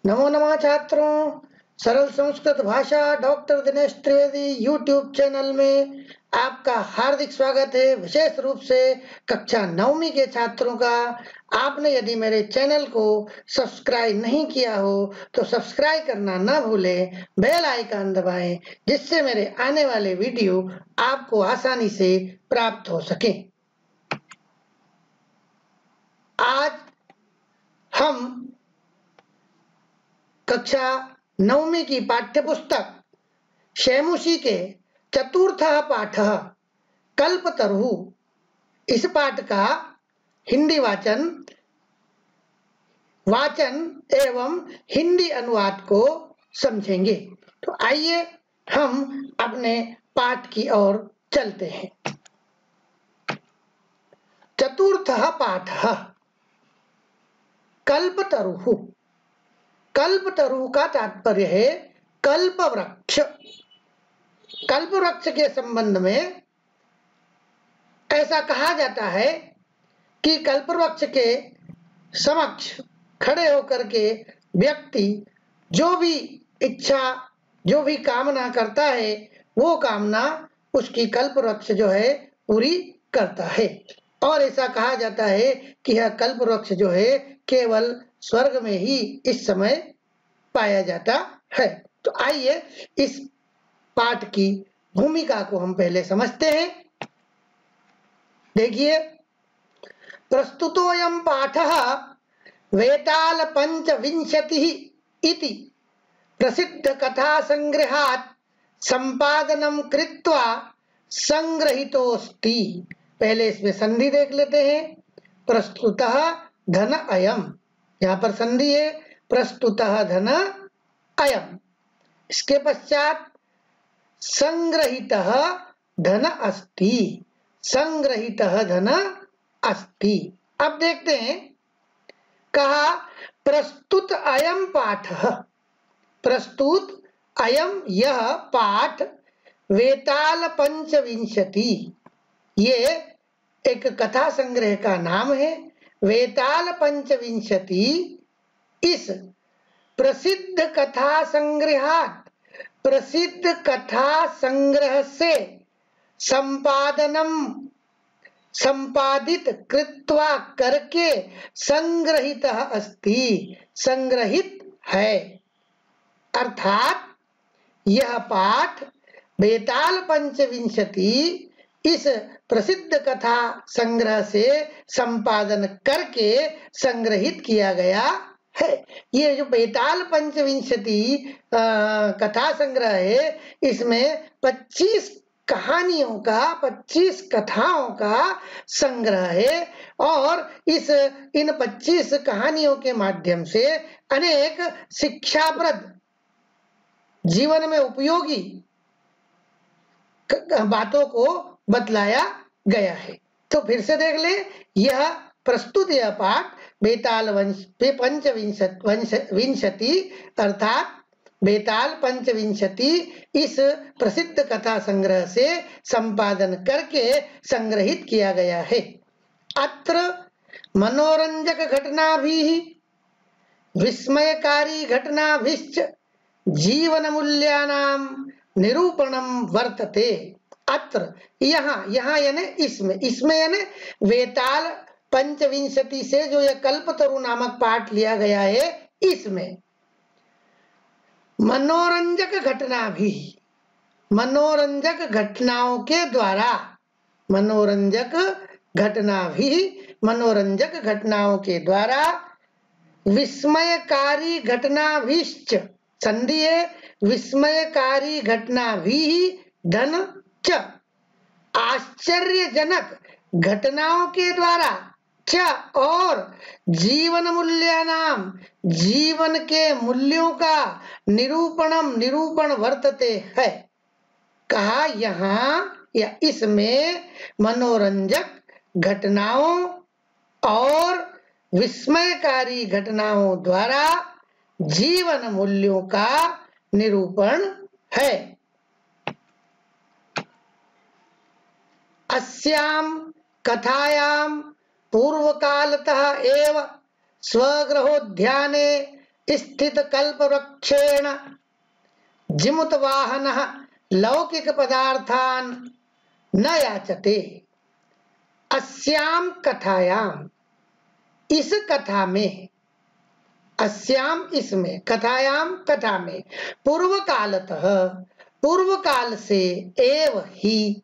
नमो नमः छात्रों। सरल संस्कृत भाषा doctor Dinesh Trivedi YouTube channel में आपका हार्दिक स्वागत है। विशेष रूप से कक्षा 9वीं के छात्रों का। आपने यदि मेरे चैनल को सब्सक्राइब नहीं किया हो तो सब्सक्राइब करना न भूलें, बेल आइकन दबाएं, जिससे मेरे आने वाले वीडियो आपको आसानी से प्राप्त हो सके। आज हम कक्षा 9वीं की पाठ्य पुस्तक शैमुषी के चतुर्थः पाठः कल्पतरुः, इस पाठ का हिंदी वाचन एवं हिंदी अनुवाद को समझेंगे। तो आइए हम अपने पाठ की ओर चलते हैं। चतुर्थः पाठः कल्पतरुः। कल्पतरु का तात्पर्य है कल्पवृक्ष। कल्पवृक्ष के संबंध में ऐसा कहा जाता है कि कल्पवृक्ष के समक्ष खड़े होकर के व्यक्ति जो भी इच्छा, जो भी कामना करता है, वो कामना उसकी कल्पवृक्ष जो है पूरी करता है। और ऐसा कहा जाता है कि यह कल्पवृक्ष जो है केवल स्वर्ग में ही इस समय पाया जाता है। तो आइए इस पाठ की भूमिका को हम पहले समझते हैं। देखिए, प्रस्तुतोऽयं पाठः वेताल पंचविंशतिः इति प्रसिद्ध कथा संग्रहात् संपादनं कृत्वा संग्रहितोऽस्ति। पहले इसमें संधि देख लेते हैं। प्रस्तुतः धन अयम, यहाँ पर संधि है प्रस्तुतः धन अयम। इसके पश्चात संग्रहितः धन अस्ति, संग्रहितः धन अस्ति। अब देखते हैं, कहा प्रस्तुत अयम पाठः, प्रस्तुत अयम यह पाठ वेताल पंचविंशति, ये एक कथा संग्रह का नाम है। वेताल पंचविंशति इस प्रसिद्ध कथा संग्रहात्, प्रसिद्ध कथा संग्रह से संपादनम, संपादित कृत्वा करके संग्रहित अस्ति, संग्रहित है। अर्थात यह पाठ वेताल पंचविंशति इस प्रसिद्ध कथा संग्रह से संपादन करके संग्रहित किया गया है। ये जो वेताल पंचविंशति कथा संग्रह है, इसमें 25 कहानियों का, 25 कथाओं का संग्रह है। और इन 25 कहानियों के माध्यम से अनेक शिक्षाप्रद, जीवन में उपयोगी बातों को बतलाया गया है। तो फिर से देख ले, यह प्रस्तुत यह पाठ वेताल पंचविंशति अर्थात वेताल पंचविंशति इस प्रसिद्ध कथा संग्रह से संपादन करके संग्रहित किया गया है। अत्र मनोरंजक घटनाभिः विस्मयकारी घटनाभिश्च जीवन मूल्यानां निरूपणम वर्तते। अत्र यहाँ यानी इसमें यानी वेताल पंचविंशति से जो यह कल्पतरु नामक पाठ लिया गया है, इसमें मनोरंजक घटना भी, मनोरंजक घटनाओं के द्वारा, मनोरंजक घटना भी, मनोरंजक घटनाओं के द्वारा विस्मयकारी घटनाभिश्च, संधि है विस्मयकारी घटना भी धन च, आश्चर्यजनक घटनाओं के द्वारा च, और जीवन मूल्यानाम, जीवन के मूल्यों का निरूपण वर्तते है। कहा यहाँ या इसमें मनोरंजक घटनाओं और विस्मयकारी घटनाओं द्वारा जीवन मूल्यों का निरूपण है। अस्यां कथायां पूर्वकालतः एव स्वगृहोद्याने स्थित कल्पवृक्षेण जिमुत वाहनः लौकिक पदार्थान न याचते। अस्याम कथायाम, इस कथा में, अस्याम इसमें, कथायाम कथा में, पूर्व कालतः पूर्व काल से, एव ही,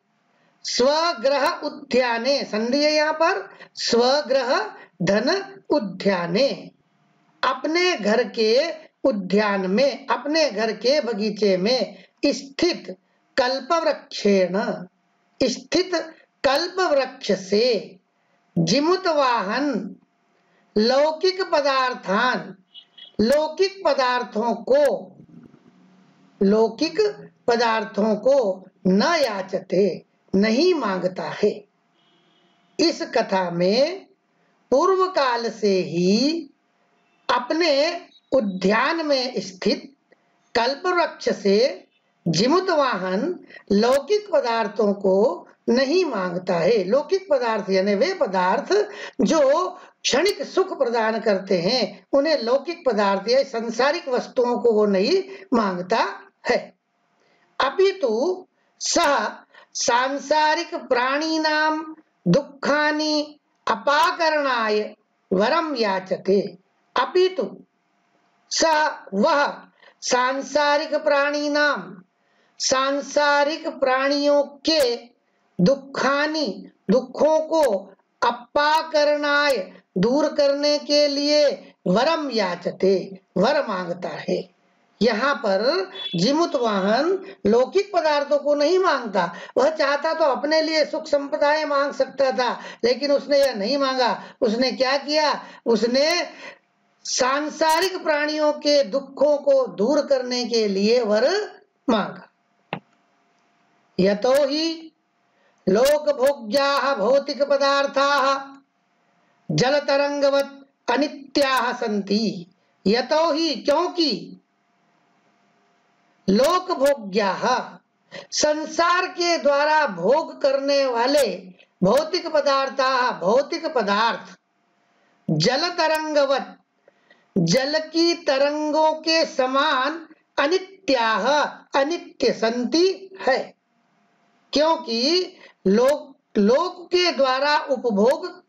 स्वग्रह उद्याने, संधि है यहाँ पर, स्वग्रह धन उद्याने, अपने घर के उद्यान में, अपने घर के बगीचे में स्थित कल्पवृक्षेण, स्थित कल्पवृक्ष से, जिमुत वाहन, लौकिक पदार्थान, लौकिक पदार्थों को, लौकिक पदार्थों को न याचते, नहीं मांगता है। इस कथा में पूर्व काल से ही अपने उद्यान में स्थित कल्पवृक्ष से जिमुत वाहन लौकिक पदार्थों को नहीं मांगता है। लौकिक पदार्थ यानी वे पदार्थ जो क्षणिक सुख प्रदान करते हैं, उन्हें लौकिक पदार्थ या सांसारिक वस्तुओं को वो नहीं मांगता है। अपितु सह सांसारिक प्राणिनाम दुखानि अपाकरणाय वरम याचते। अपितु सह वह सांसारिक प्राणिनाम, सांसारिक प्राणियों के दुखानि, दुखों को, अपाकरणाय, दूर करने के लिए, वरम याचते, वर मांगता है। यहाँ पर जिमुत वाहन लौकिक पदार्थों को नहीं मांगता। वह चाहता तो अपने लिए सुख संपदाएं मांग सकता था, लेकिन उसने यह नहीं मांगा। उसने क्या किया? उसने सांसारिक प्राणियों के दुखों को दूर करने के लिए वर मांगा। यतो ही लोकभोग्याः भौतिक पदार्थाः जलतरंगवत् अनित्याः सन्ति। यतो ही, क्योंकि, लोकभोग्याः, संसार के द्वारा भोग करने वाले भौतिक पदार्थाः, भौतिक पदार्थ, जलतरंगवत्, जल की तरंगों के समान, अनित्याः, अनित्य संति है। क्योंकि लोक के द्वारा उपभोग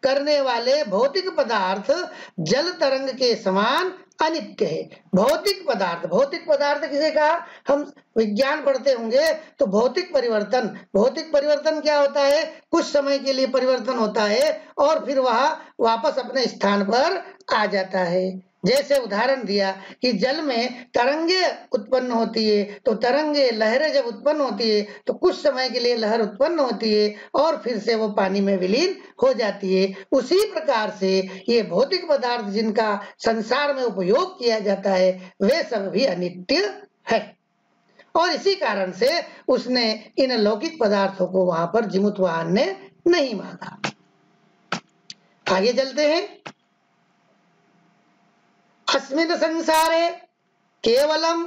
करने वाले भौतिक पदार्थ जल तरंग के समान अनित्य है। भौतिक पदार्थ, भौतिक पदार्थ किसे कहा? हम विज्ञान पढ़ते होंगे तो भौतिक परिवर्तन, भौतिक परिवर्तन क्या होता है? कुछ समय के लिए परिवर्तन होता है और फिर वह वापस अपने स्थान पर आ जाता है। जैसे उदाहरण दिया कि जल में तरंगे उत्पन्न होती है, तो तरंगे, लहरें जब उत्पन्न होती है तो कुछ समय के लिए लहर उत्पन्न होती है और फिर से वो पानी में विलीन हो जाती है। उसी प्रकार से ये भौतिक पदार्थ जिनका संसार में उपयोग किया जाता है, वे सब भी अनित्य है। और इसी कारण से उसने इन लौकिक पदार्थों को वहां पर जिमुत वाहन ने नहीं मांगा। आगे चलते हैं। अस्मिन् संसारे केवलम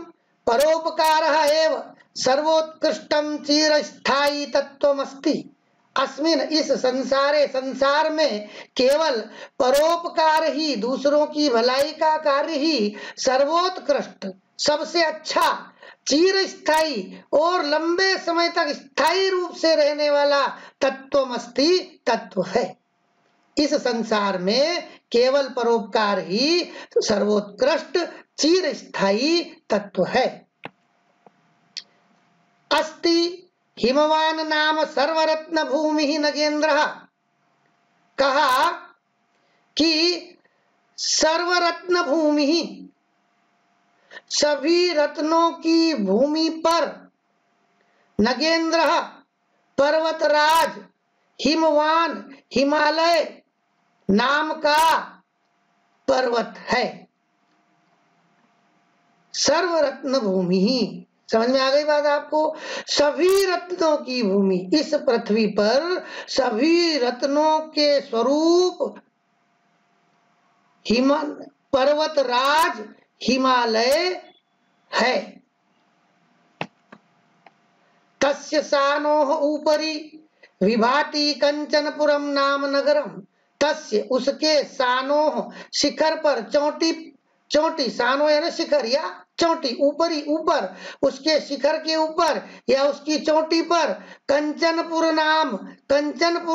परोपकारः एव सर्वोत्कृष्टम चिरस्थायी तत्वमस्ति। अस्मिन्, इस संसारे, संसार में केवल परोपकार ही, दूसरों की भलाई का कार्य ही सर्वोत्कृष्ट, सबसे अच्छा, चिरस्थायी और लंबे समय तक स्थायी रूप से रहने वाला तत्वमस्ति, तत्व है। इस संसार में केवल परोपकार ही सर्वोत्कृष्ट चिरस्थायी तत्व है। अस्ति हिमवान नाम सर्वरत्न भूमि नगेंद्र। कहा कि सर्वरत्न भूमि, सभी रत्नों की भूमि पर, नगेंद्र, पर्वतराज, हिमवान, हिमालय नाम का पर्वत है। सर्वरत्न भूमि ही, समझ में आ गई बात आपको? सभी रत्नों की भूमि, इस पृथ्वी पर सभी रत्नों के स्वरूप पर्वतराज हिमालय है। तस्य सानोः ऊपरी विभाति कंचनपुरम नाम नगरम। तस्य, उसके, सानोः, शिखर पर, चोटी, सानो यानी शिखर या चोटी, ऊपरी ऊपर, उसके शिखर के ऊपर या उसकी चोटी पर कंचनपुर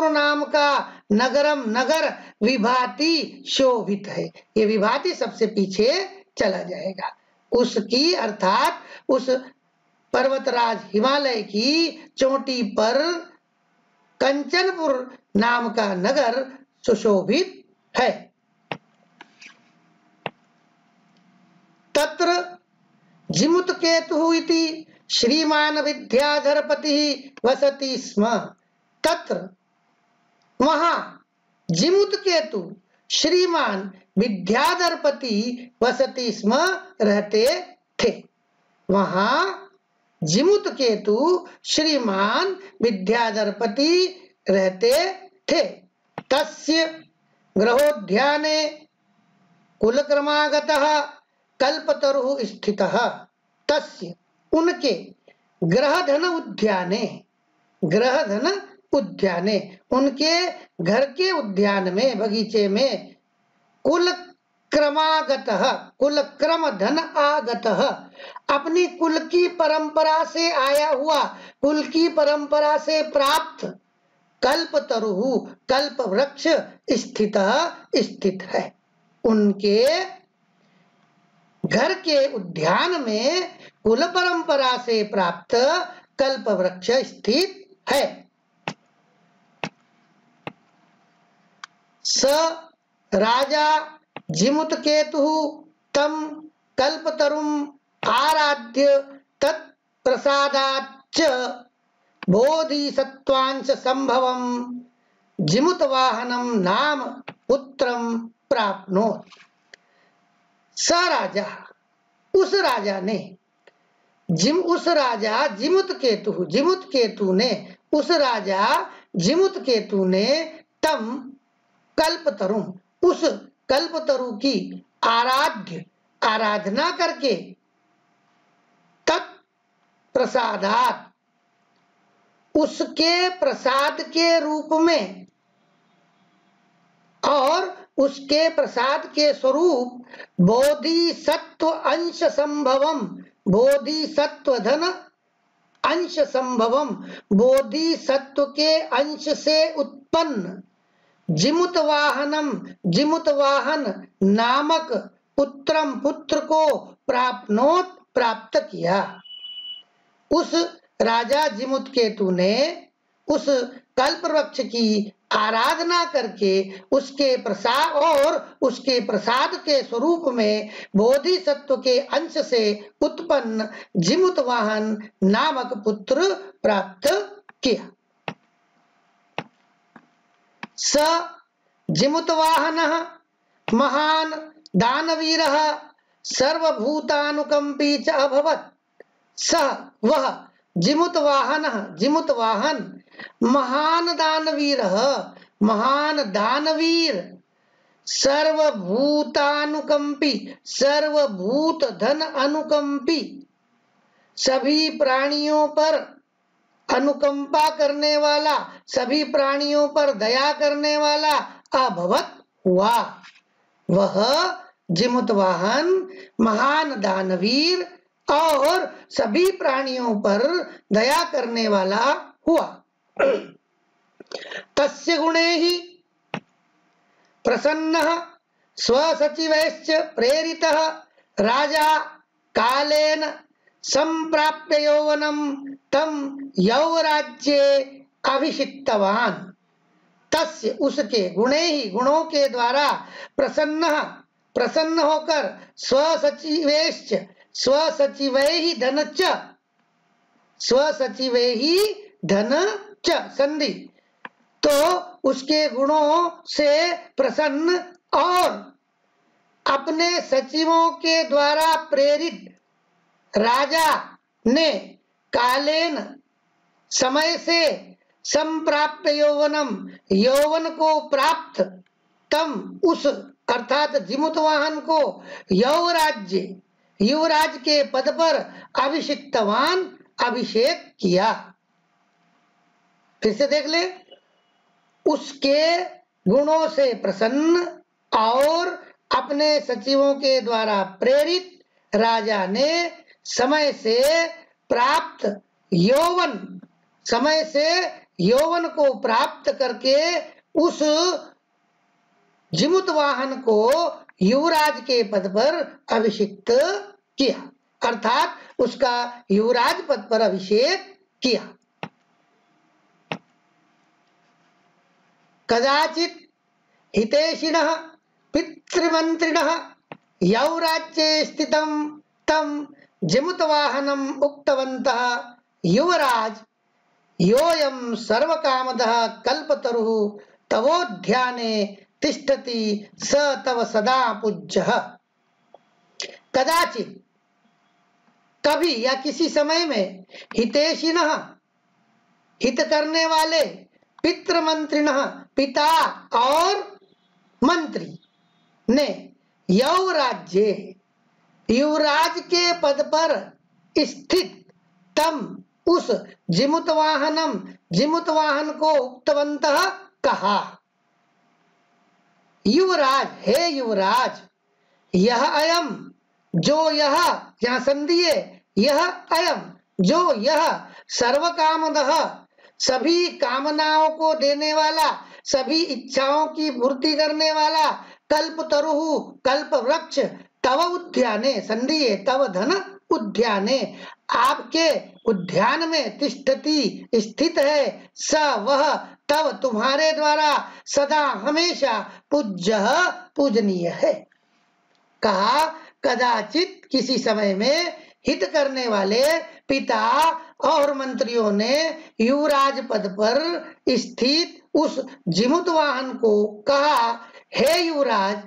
नाम का नगरम नगर विभाति शोभित है। ये विभाति सबसे पीछे चला जाएगा। उसकी अर्थात उस पर्वतराज हिमालय की चोटी पर कंचनपुर नाम का नगर सुशोभित है। तत्र जिमुतकेतुः इति श्रीमान विद्याधरपतिः वसति स्म। तत्र वहां जिमुतकेतु श्रीमान विद्याधरपति वसति स्म, रहते थे। वहां जिमुतकेतु श्रीमान विद्याधरपति रहते थे। तस्य ग्रहोद्याने कुलक्रमागतः कल्पतरुः स्थितः। तस्य उनके ग्रहधन उद्याने उनके घर के उद्यान में, बगीचे में, कुल क्रम धन आगतः, अपनी कुल की परंपरा से आया हुआ, कुल की परंपरा से प्राप्त कल्पतरुः कल्प वृक्ष स्थित है। उनके घर के उद्यान में कुल परंपरा से प्राप्त कल्प वृक्ष स्थित है। स राजा जिमुतकेतुः तम कल्पतरुम आराध्य तत्प्रसादाच्च बोधिसत्वांश संभवम जिमुतवाहनम नाम पुत्रम प्राप्नोत। स राजा, उस राजा ने, उस राजा जिमुतकेतु ने, उस राजा जिमुतकेतु ने तम कल्पतरुम, उस कल्पतरु की आराधना करके, तत्प्रसादात, उसके प्रसाद के रूप में और उसके प्रसाद के स्वरूप बोधिसत्व अंश संभवम, बोधिसत्व धन अंश संभवम, बोधिसत्व के अंश से उत्पन्न जिमुतवाहन नामक पुत्र को प्राप्त किया। उस राजा जिमुतकेतु ने उस कल्पवृक्ष की आराधना करके उसके प्रसाद के स्वरूप में बोधिसत्व के अंश से उत्पन्न जिमुतवाहन नामक पुत्र प्राप्त किया। स जिमुतवाहनः महान दानवीरः सर्वभूतानुकंपी च अभवत्। सः वह जिमुतवाहन महान दानवीर सर्वभूतानुकंपी, सर्वभूत धन अनुकंपी, सभी प्राणियों पर अनुकंपा करने वाला, सभी प्राणियों पर दया करने वाला अभवत हुआ। वह जिमुतवाहन महान दानवीर और सभी प्राणियों पर दया करने वाला हुआ। तस्य गुणैहि प्रसन्नः स्वसचिवैश्च प्रेरितः राजा कालेन संप्राप्य यौवनम तम यौवराज्ये अभिषिक्तवान। तस्य उसके गुणों के द्वारा प्रसन्न होकर स्वसचिवैहि धन च संधि, तो उसके गुणों से प्रसन्न और अपने सचिवों के द्वारा प्रेरित राजा ने कालेन समय से संप्राप्त यौवन को प्राप्त, तम उस अर्थात जिमुतवाहन को युवराज के पद पर अभिषेक किया। फिर से देख ले, उसके गुणों से प्रसन्न और अपने सचिवों के द्वारा प्रेरित राजा ने समय से यौवन को प्राप्त करके उस जिमुतवाहन को युवराज के पद पर अभिषिक्त किया, अर्थात उसका युवराज पद पर अभिषेक किया। कदाचित हितैषिणः पितृमन्त्रिणः यौराज्ये स्थितं तं जिमुतवाहनम् उक्तवन्तः, युवराज योऽयं सर्वकामदः कल्पतरुः तवोद्याने तिष्ठति स तव सदा पूज्यः। कदाचित, कभी या किसी समय में, हितैषिणः हित करने वाले, पितृमंत्रिणः पिता और मंत्री ने, यौराज्ये युवराज के पद पर स्थित, तम उस जिमुतवाहन को उक्तवन्तः कहा, युवराज हे युवराज, यह अयम जो यह, यहाँ संधि है, यह अयम जो यह, सर्वकामदः सभी कामनाओं को देने वाला, सभी इच्छाओं की पूर्ति करने वाला, कल्पतरुः कल्प वृक्ष, तव उद्याने, संधि है, तव धन उद्याने, आपके उद्यान में, तिष्ठति स्थित है, स वह, तव तुम्हारे द्वारा, सदा हमेशा, पूज्य पूजनीय है। कहा कदाचित किसी समय में हित करने वाले पिता और मंत्रियों ने युवराज पद पर स्थित उस जिमुतवाहन को कहा, हे युवराज,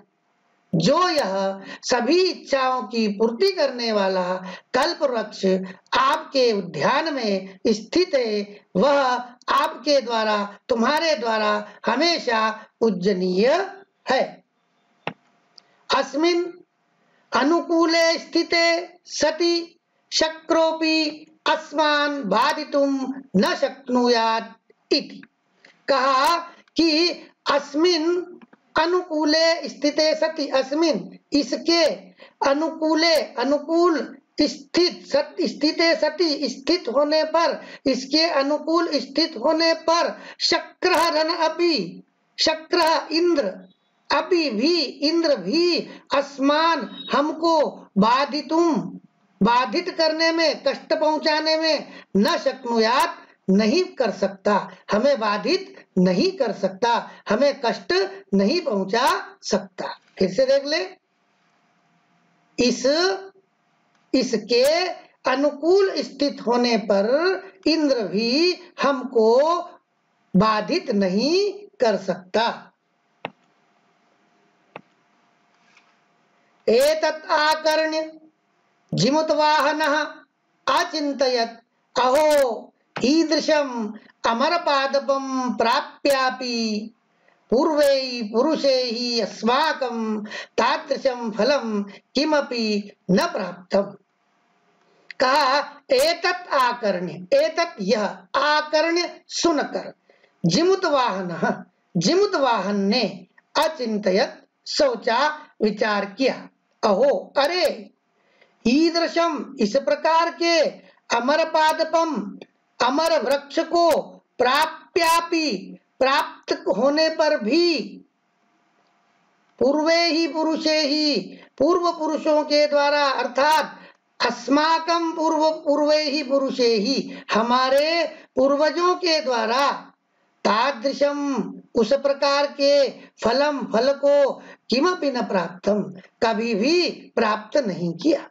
जो यह सभी इच्छाओं की पूर्ति करने वाला कल्प वृक्ष आपके उद्यान में स्थित है, वह आपके द्वारा, तुम्हारे द्वारा हमेशा पूजनीय है। अस्मिन् अनुकूले स्थिते सति शक्रोपि अस्मान् बाधितुं न शक्नुयात् इति। कहा कि अस्मिन् अनुकूले स्थिते सति, अस्मिन् इसके अनुकूले, अनुकूल स्थिते सति स्थित होने पर, इसके अनुकूल स्थित होने पर, शक्रः रन अपि, शक्रः इंद्र, अपि भी इंद्र भी, अस्मान हमको, बाधित करने में, कष्ट पहुंचाने में, न शक्नुयात नहीं कर सकता, हमें बाधित नहीं कर सकता, हमें कष्ट नहीं पहुंचा सकता। फिर से देख ले, इसके अनुकूल स्थित होने पर इंद्र भी हमको बाधित नहीं कर सकता। एतत् आकर्ण्य जिमुतवाहनः अचिन्तयत्, अहो ईदृशम् अमरपादपं प्राप्यापि पूर्वैः पुरुषैः अस्माकं तादृशं फलं किमपि न प्राप्तम्। कहा एतत् आकर्ण्य, एतत् यह, आकर्ण्य सुनकर, जिमुतवाहन ने, अचिंतयत सोचा, विचार किया, अहो अरे, ईदृशम इस प्रकार के, अमरपादपम अमर वृक्ष को, प्राप्यापि प्राप्त होने पर भी, पूर्वे ही पुरुषे ही पूर्व पुरुषों के द्वारा, अर्थात अस्माकम पूर्वे ही पुरुषे ही हमारे पूर्वजों के द्वारा, तादृशम उस प्रकार के, फलम फल को, किमपि न प्राप्तम कभी भी प्राप्त नहीं किया।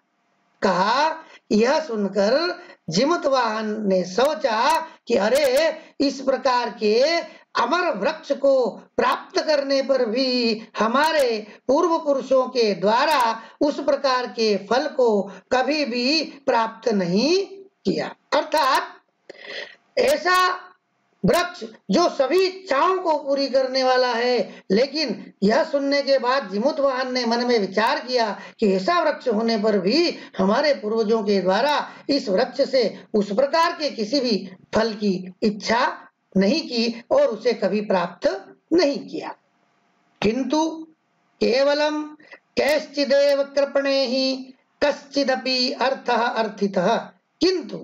कहा यह सुनकर जिमुतवाहन ने सोचा कि अरे, इस प्रकार के अमर वृक्ष को प्राप्त करने पर भी हमारे पूर्व पुरुषों के द्वारा उस प्रकार के फल को कभी भी प्राप्त नहीं किया। अर्थात ऐसा वृक्ष जो सभी इच्छाओं को पूरी करने वाला है, लेकिन यह सुनने के बाद जिमुतवाहन ने मन में विचार किया कि ऐसा वृक्ष होने पर भी हमारे पूर्वजों के द्वारा इस वृक्ष से उस प्रकार के किसी भी फल की इच्छा नहीं की और उसे कभी प्राप्त नहीं किया। किंतु केवलं कैश्चिदेव कृपणेः कश्चिदपि अर्थः अर्थितः, किंतु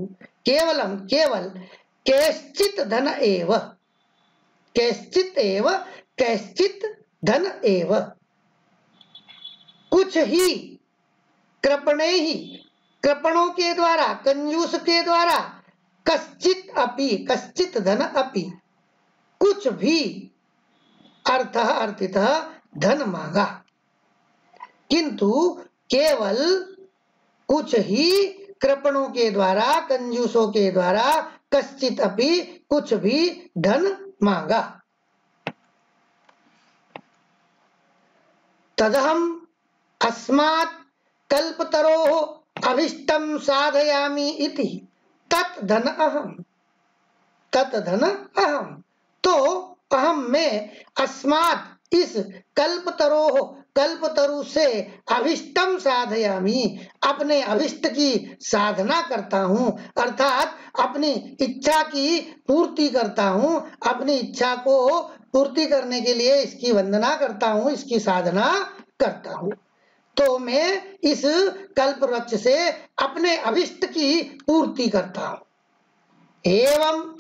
केवलं केवल कैश्चित धन एव, कैश्चित एव, कैश्चित धन एव, कुछ ही, कृपणे ही, कृपणों के द्वारा, कंजूस के द्वारा, कश्चित अपि, कश्चित धन अपि, कुछ भी, अर्थः अर्थितः, धन मांगा, किंतु केवल कुछ ही कृपणों के द्वारा, कंजूसों के द्वारा, कश्चित अपि, कुछ भी धन मांगा। तदहम अस्मात् कल्पतरोः अभिष्टं साधयामि इति तत् धन अहम, तत् धन अहम, तो अहम में, अस्मात् इस कल्पतरोः, कल्पतरु से, अभिष्टम साधयामि, अपने अभिष्ट की साधना करता हूँ, अर्थात अपनी इच्छा की पूर्ति करता हूँ, अपनी इच्छा को पूर्ति करने के लिए इसकी वंदना करता हूँ, इसकी साधना करता हूँ। तो मैं इस कल्प वृक्ष से अपने अभिष्ट की पूर्ति करता हूँ। एवं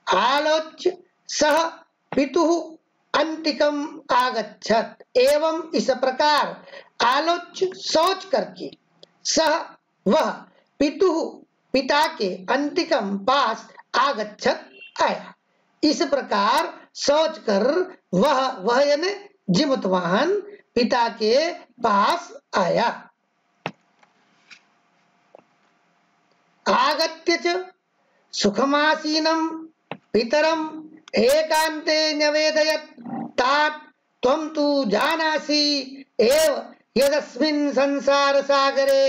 आलोच्य सह पितुः अंतिकम आगच्छत, एवं इस प्रकार, आलोच्य सोच करके, सह वह, पितुः पिता के, अंतिकम पास, आगच्छत आया, इस प्रकार सोच कर वह यानी जिमतवाहन पिता के पास आया। आगत्य च सुखमासीनं पितरम एकांते न्यवेदयत् तात त्वं तु जानासि एव यदस्मिन् संसार सागरे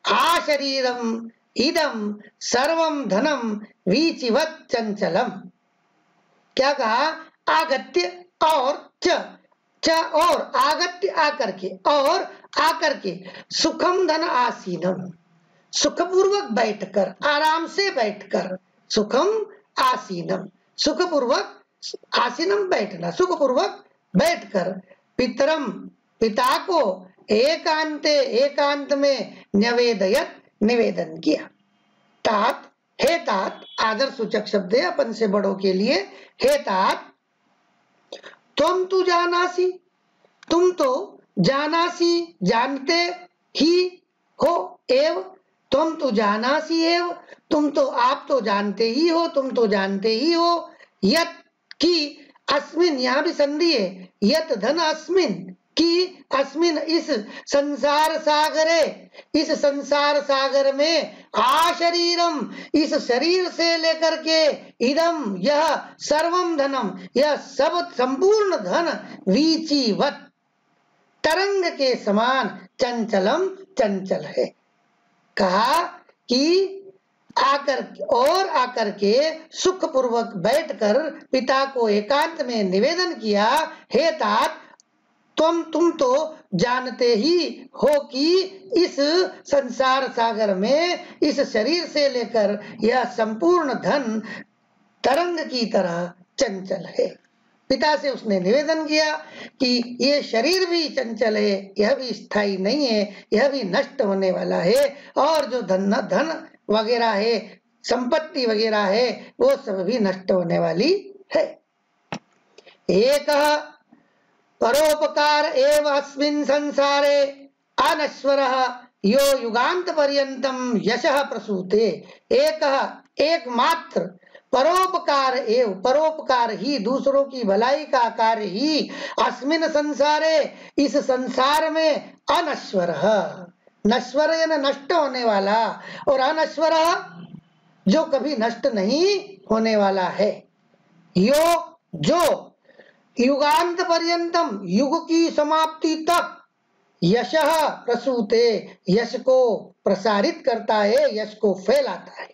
आशरीरम इदं सर्वं धनम वीचिवत् चंचलम। क्या कहा? आगत्य और च और आगत्य आकर के, और आकर के, सुखम धन आसीनम, सुखपूर्वक बैठकर, आराम से बैठकर, सुखम आसीनम, सुखपूर्वक, आसीनम बैठना, सुखपूर्वक बैठकर, पितरम पिता को, एकांते एकांत में, न्यवेदयत निवेदन किया। तात, हे तात, आदर सूचक शब्द है अपन से बड़ों के लिए, हे तात, तुम तू जानासी, तुम तो जानासी, जानते ही हो, एव, तुम तो जानासी एव, तुम तो, आप तो जानते ही हो, तुम तो जानते ही हो, यत की, अस्मिन, यहां भी संधि है, यत धन अस्मिन, की अस्मिन, इस संसार सागरे, इस संसार सागर में, आशरीरम, इस शरीर से लेकर के, इदम, यह, सर्वम धनम, यह सब संपूर्ण धन, वीचिवत, तरंग के समान, चंचलम, चंचल है। कहा कि आकर के सुखपूर्वक बैठकर पिता को एकांत में निवेदन किया, हे तात, तुम तो जानते ही हो कि इस संसार सागर में, इस शरीर से लेकर यह संपूर्ण धन तरंग की तरह चंचल है। पिता से उसने निवेदन किया कि ये शरीर भी चंचल है, यह भी स्थायी नहीं है, यह भी नष्ट होने वाला है, और जो धन वगैरह है, संपत्ति वगैरह है, वो सब भी नष्ट होने वाली है। एक परोपकार एव अस्मिन् संसारे अनश्वरः यो युगांत पर्यंतम यशः प्रसूते। एकमात्र परोपकार एव, परोपकार ही, दूसरों की भलाई का कार्य ही, अस्मिन संसारे, इस संसार में, अनश्वरः, नश्वर यानी नष्ट होने वाला, और अनश्वरः जो कभी नष्ट नहीं होने वाला है, यो, जो, युगांत पर्यंतम, युग की समाप्ति तक, यशः प्रसूते, यश को प्रसारित करता है, यश को फैलाता है।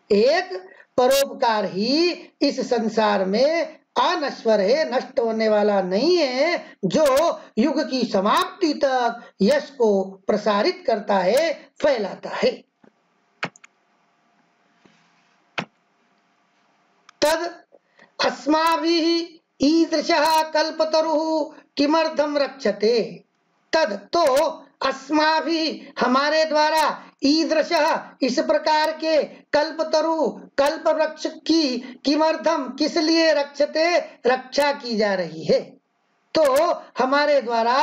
एक परोपकार ही इस संसार में अनश्वर है, नष्ट होने वाला नहीं है, जो युग की समाप्ति तक यश को प्रसारित करता है, फैलाता है। तद अस्माभिः ईदृशः कल्पतरुः किमर्थम रक्षते तद, तो अस्माभिः हमारे द्वारा ईदृशः इस प्रकार के कल्पतरु कल्प वृक्ष की किमर्थम किस लिए रक्षते रक्षा की जा रही है। तो हमारे द्वारा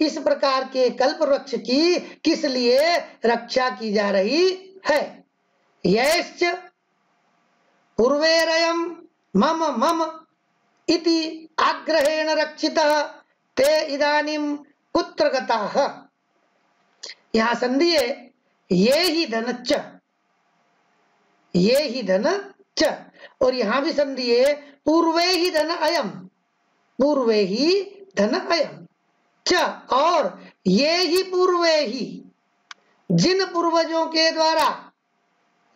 इस प्रकार के कल्प वृक्ष की किस लिए रक्षा की जा रही है। यश्च पूर्वेरयं मम मम इति आग्रहेण रक्षितः ते इदानीं कुत्र गताः। यहाँ संधि है ये ही धन च, ये ही धन च, और यहाँ भी संधि है पूर्वे ही धन अयम, पूर्वे ही धन अयम च, और ये ही पूर्वे ही, जिन पूर्वजों के द्वारा,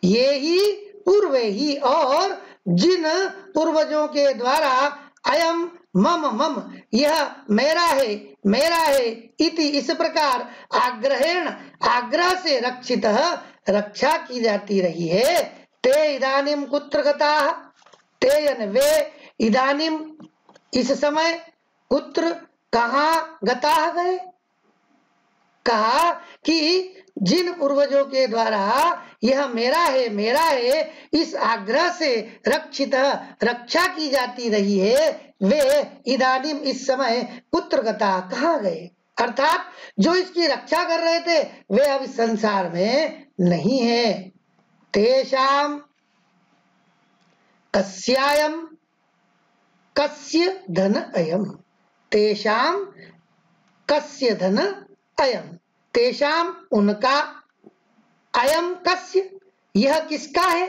ये ही पूर्वे ही और जिन पूर्वजों के द्वारा अयम मम मम यह मेरा है इति इस प्रकार आग्रहेण आग्रह से रक्षित रक्षा की जाती रही है। ते इदानीम कुत्र गताः, ते यानी वे, इदानीम इस समय, कुत्र कहाँ, गताः गए, कहा कि जिन पूर्वजों के द्वारा यह मेरा है इस आग्रह से रक्षित रक्षा की जाती रही है, वे इदानीम इस समय कुत्र गता कहाँ गए, अर्थात जो इसकी रक्षा कर रहे थे वे अब इस संसार में नहीं है। तेषाम कस्यायम कस्य धन अयम, तेषाम कस्य धन अयम, तेषाम उनका, अयम कस्य यह किसका है,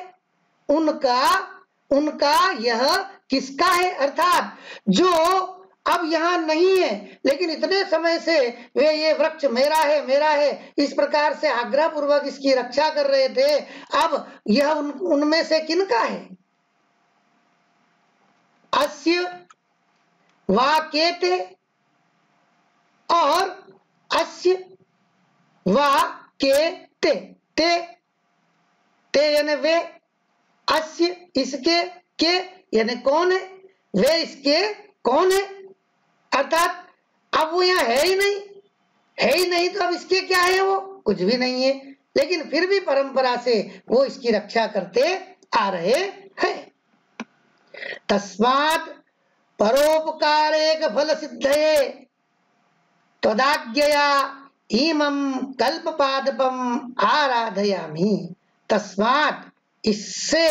उनका, उनका यह किसका है, अर्थात जो अब यहाँ नहीं है लेकिन इतने समय से वे ये वृक्ष मेरा है इस प्रकार से आग्रह पूर्वक इसकी रक्षा कर रहे थे, अब यह उनमें से किनका है। अस्य वा केते और अस्य वा के ते, ते यानी वे, अस्य इसके, के यानी कौन है, वे इसके कौन है, अर्थात अब वो यहाँ है ही नहीं तो अब इसके क्या है, वो कुछ भी नहीं है, लेकिन फिर भी परंपरा से वो इसकी रक्षा करते आ रहे हैं। तस्मात् परोपकारेक फल सिद्धये त्वदाज्ञया इमं कल्पपादपम आराधयामि। तस्मात् इससे,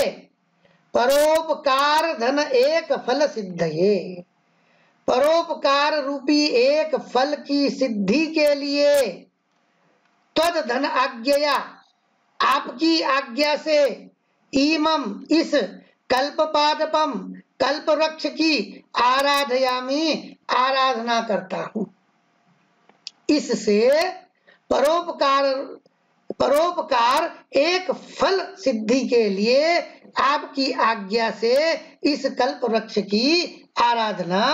परोपकार धन एक फल सिद्धये, परोपकार रूपी एक फल की सिद्धि के लिए, त्वद धन आज्ञया आपकी आज्ञा से, इमम इस कल्पपादपम कल्प वृक्ष की आराधयामि आराधना करता हूं। इससे परोपकार एक फल सिद्धि के लिए आपकी आज्ञा से इस कल्प वृक्ष की आराधना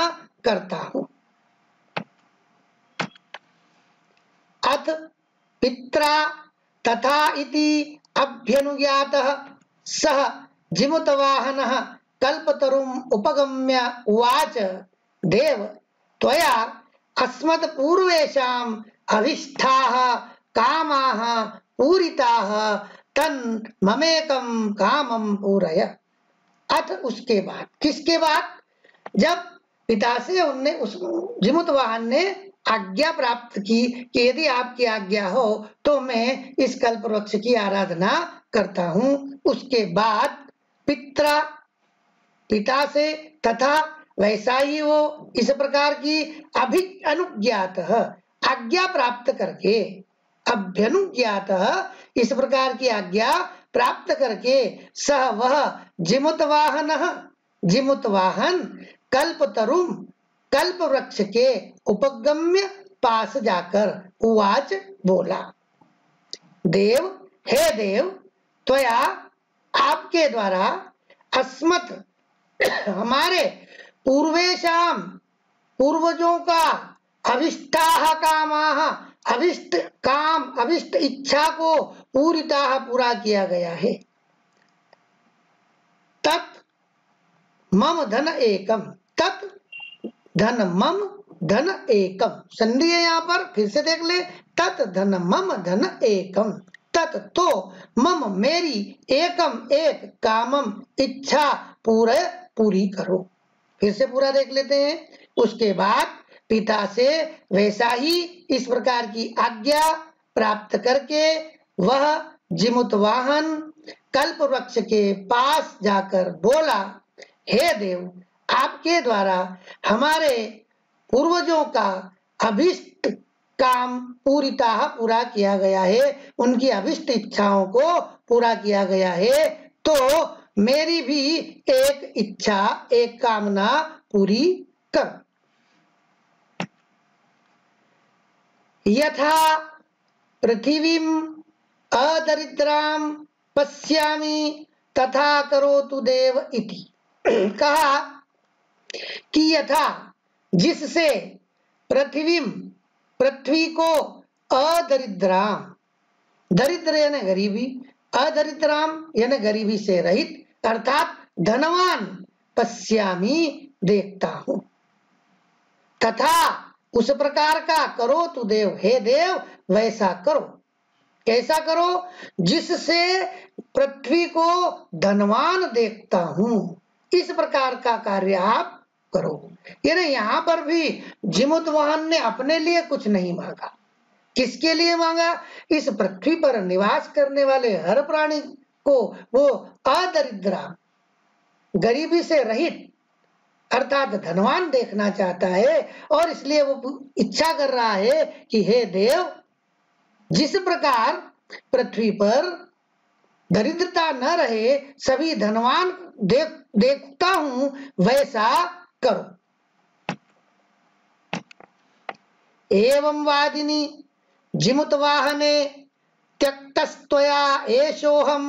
करता हूं। अथ पित्रा तथा इति अभ्यनुज्ञातः सः जिमुतवाहनः कल्पतरुम् उपगम्य उवाच देव त्वया अस्मत् पूर्वेषाम् अभिष्टाः कामाः पूरिताः तन् ममेकं कामं पूरय। अथ उसके बाद, किसके बाद, जब पिता से उनने उस जिमुतवाहन ने आज्ञा प्राप्त की कि यदि आपकी आज्ञा हो तो मैं इस कल्प वृक्ष की आराधना करता हूं, उसके बाद पित्रा पिता से तथा वैसा ही वो इस प्रकार की अनुज्ञात आज्ञा प्राप्त करके, अभ्यनुज्ञात इस प्रकार की आज्ञा प्राप्त करके, सह वह जिमुतवाहन, जिमुतवाहन कल्पतरुम कल्प वृक्ष के उपगम्य पास जाकर उवाच बोला, देव हे देव त्वया आपके द्वारा अस्मत् हमारे पूर्वेशाम पूर्वजों का अभिष्टाः कामाः अभिष्ट काम अभिष्ट इच्छा को पूरिताः पूरा किया गया है। तत् मम धन एकम, तत् धन मम धन एकम, संधि है यहाँ पर, फिर से देख ले, तत् धन मम धन एकम, तत् तो मम मेरी, एकम एक, कामम इच्छा पूरी करो। फिर से पूरा देख लेते हैं। उसके बाद पिता से वैसा ही इस प्रकार की आज्ञा प्राप्त करके वह जिमुतवाहन कल्प वृक्ष के पास जाकर बोला, हे देव, आपके द्वारा हमारे पूर्वजों का अभिष्ट काम पूरितः पूरा किया गया है, उनकी अभिष्ट इच्छाओं को पूरा किया गया है, तो मेरी भी एक इच्छा, एक कामना पूरी कर। यथा पृथिवीं अदरिद्रां पश्यामि तथा करोतु देव इति। कहा कि यथा, जिससे, पृथ्वी को, अदरिद्राम, दरिद्र यानी गरीबी, अदरिद्राम यानी गरीबी से रहित, अर्थात धनवान, पश्यामी देखता हूं, तथा उस प्रकार का, करो तु देव, हे देव वैसा करो। कैसा करो? जिससे पृथ्वी को धनवान देखता हूं, इस प्रकार का कार्य आप करो। यानी यहाँ पर भी जिमुतवाहन ने अपने लिए कुछ नहीं मांगा। किसके लिए मांगा? इस पृथ्वी पर निवास करने वाले हर प्राणी को वो अदरिद्रा, गरीबी से रहित, अर्थात धनवान देखना चाहता है, और इसलिए वो इच्छा कर रहा है कि हे देव, जिस प्रकार पृथ्वी पर दरिद्रता न रहे, सभी धनवान देखता हूं, वैसा करो। एवं वादिनी जिमुतवाहने त्यक्तस्त्वया एषोऽहं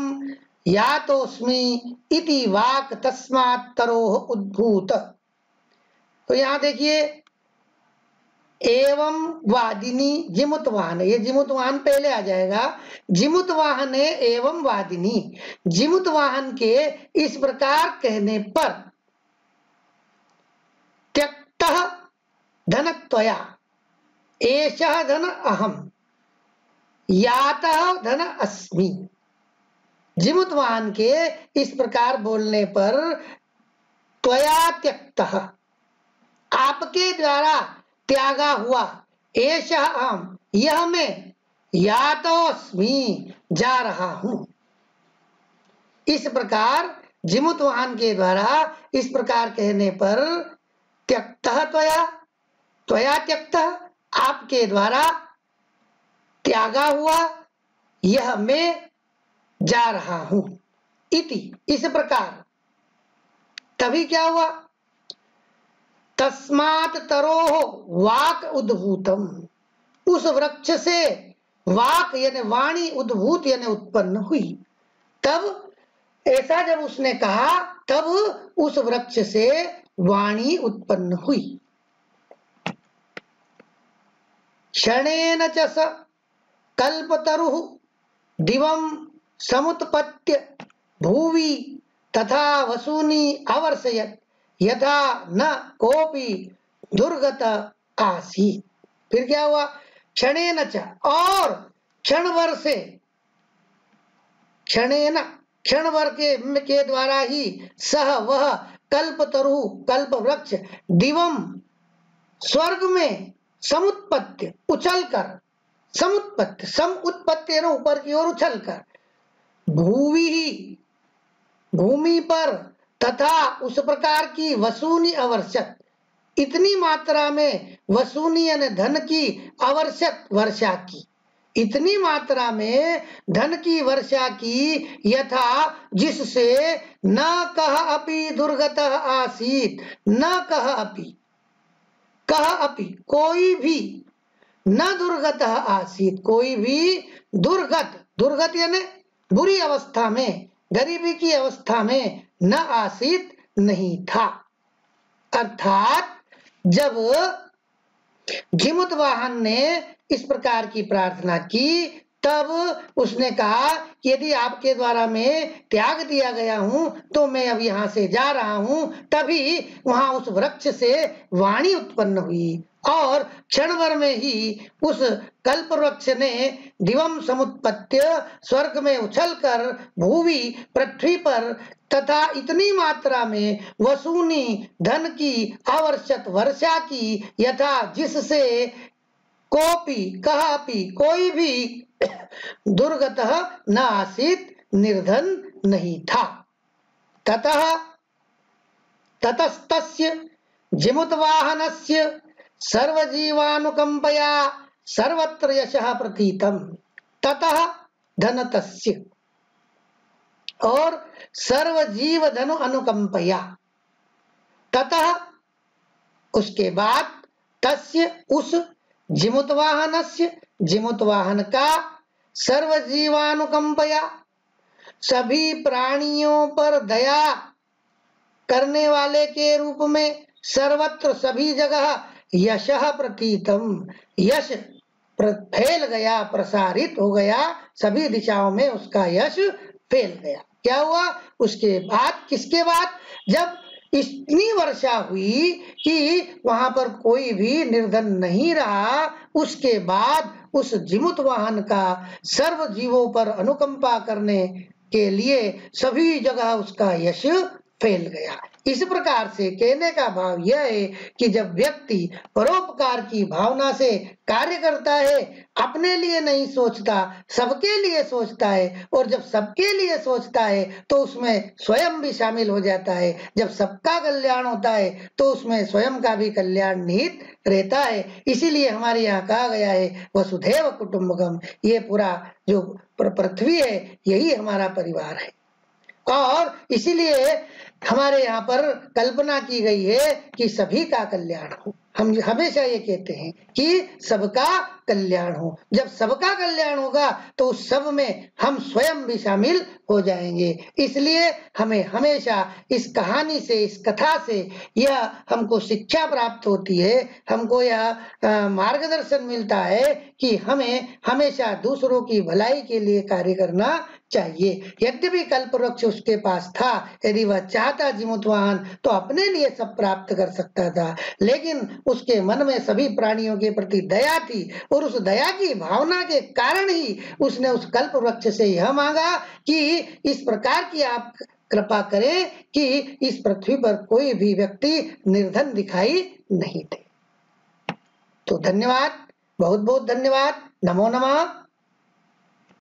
यातोऽस्मि इति वाक् तस्मात् तरोः उद्भूत। तो यहां देखिए, एवं वादिनी जिमुतवाहन, ये जिमुतवाहन पहले आ जाएगा। जिमुतवाहन एवं वादिनी, जिमुतवाहन के इस प्रकार कहने पर, त्यक्तः धनत्वया, एषः धन अहम, यातः धन अस्मि। जिमुतवाहन के इस प्रकार बोलने पर, त्वया त्यक्तः, आपके द्वारा त्यागा हुआ, एषः अहम, यह मैं, यातोऽस्मि, जा रहा हूं। इस प्रकार जिमुतवाहन के द्वारा इस प्रकार कहने पर, त्यक्तः त्वया, त्वया त्यक्तः, आपके द्वारा त्यागा हुआ, यह मैं जा रहा हूं, इति, इस प्रकार। तभी क्या हुआ? तस्मात् तरोः वाक् उद्भूतम, उस वृक्ष से वाक यानी वाणी, उद्भूत यानी उत्पन्न हुई। तब ऐसा जब उसने कहा, तब उस वृक्ष से वाणी उत्पन्न हुई। क्षणेन च स कल्पतरुः दिवं समुत्पत्य भुवि तथा वसूनि अवर्षयत् यथा न कोपि दुर्गत आसीत्। फिर क्या हुआ? क्षणेन च, और क्षण भर से, क्षणेन, क्षण भर के द्वारा ही, सह वह, कल्पतरु कल्प वृक्ष, दिवम स्वर्ग में, समुत्पत्ति उछलकर, समुत्पत्ति, सम उत्पत्ति ऊपर की ओर उछलकर, भूवि ही भूमि पर, तथा उस प्रकार की, वसूनि अवर्षत, इतनी मात्रा में, वसूनि यानी धन की, अवर्षत वर्षा की, इतनी मात्रा में धन की वर्षा की, यथा जिससे न कह अपि दुर्गतः आसीत्, न कह अपि, कह अपि कोई भी, न दुर्गतः आसीत् कोई भी दुर्गत, दुर्गत यानी बुरी अवस्था में, गरीबी की अवस्था में, न आसीत नहीं था। अर्थात जब जिमुतवाहन ने इस प्रकार की प्रार्थना की, तब उसने कहा कि यदि आपके द्वारा मैं त्याग दिया गया हूं, तो मैं अब यहाँ से जा रहा हूं। तभी वहां उस वृक्ष से वाणी उत्पन्न हुई, और क्षण भर में ही उस कल्प वृक्ष ने दिवम समुत्पत्य स्वर्ग में उछलकर भूवि पृथ्वी पर तथा इतनी मात्रा में वसूनी धन की आवर्षत वर्षा की, यथा जिससे कोपी कहापि कोई भी दुर्गतः न आसीत, निर्धन नहीं था। ततस्तस्य जिमुतवाहनस्य सर्वजीवानुकंपया सर्वत्र यशः प्रतीतम्। ततः धनतस्य, और सर्वजीव धनु अनुकंपया, ततः उसके बाद, तस्य उस जिमुतवाहनस्य जिमुतवाहन का, सर्वजीवानुकंपया सभी प्राणियों पर दया करने वाले के रूप में, सर्वत्र सभी जगह यशः प्रतीतम, यश फैल गया, प्रसारित हो गया, सभी दिशाओं में उसका यश फैल गया। क्या हुआ उसके बाद? किसके बाद? जब इतनी वर्षा हुई कि वहां पर कोई भी निर्धन नहीं रहा, उसके बाद उस जिमुत वाहन का सर्व जीवों पर अनुकंपा करने के लिए सभी जगह उसका यश फैल गया। इस प्रकार से कहने का भाव यह है कि जब व्यक्ति परोपकार की भावना से कार्य करता है, अपने लिए नहीं सोचता, सबके लिए सोचता है, और जब सबके लिए सोचता है तो उसमें स्वयं भी शामिल हो जाता है। जब सबका कल्याण होता है तो उसमें स्वयं का भी कल्याण निहित रहता है। इसीलिए हमारे यहाँ कहा गया है वसुधैव कुटुंबकम, ये पूरा जो पृथ्वी है यही हमारा परिवार है। और इसीलिए हमारे यहाँ पर कल्पना की गई है कि सभी का कल्याण हो। हम हमेशा ये कहते हैं कि सबका कल्याण हो। जब सबका कल्याण होगा तो उस सब में हम स्वयं भी शामिल हो जाएंगे। इसलिए हमें हमेशा इस कहानी से, इस कथा से यह हमको शिक्षा प्राप्त होती है, हमको यह मार्गदर्शन मिलता है कि हमें हमेशा दूसरों की भलाई के लिए कार्य करना चाहिए। यद्यपि कल्पवृक्ष उसके पास था, यदि वह चाहता जिमुतवाहन तो अपने लिए सब प्राप्त कर सकता था, लेकिन उसके मन में सभी प्राणियों के प्रति दया थी, और उस दया की भावना के कारण ही उसने उस कल्पवृक्ष से यह मांगा कि इस प्रकार की आप कृपा करें कि इस पृथ्वी पर कोई भी व्यक्ति निर्धन दिखाई नहीं दे। तो धन्यवाद, बहुत बहुत धन्यवाद। नमो नमः।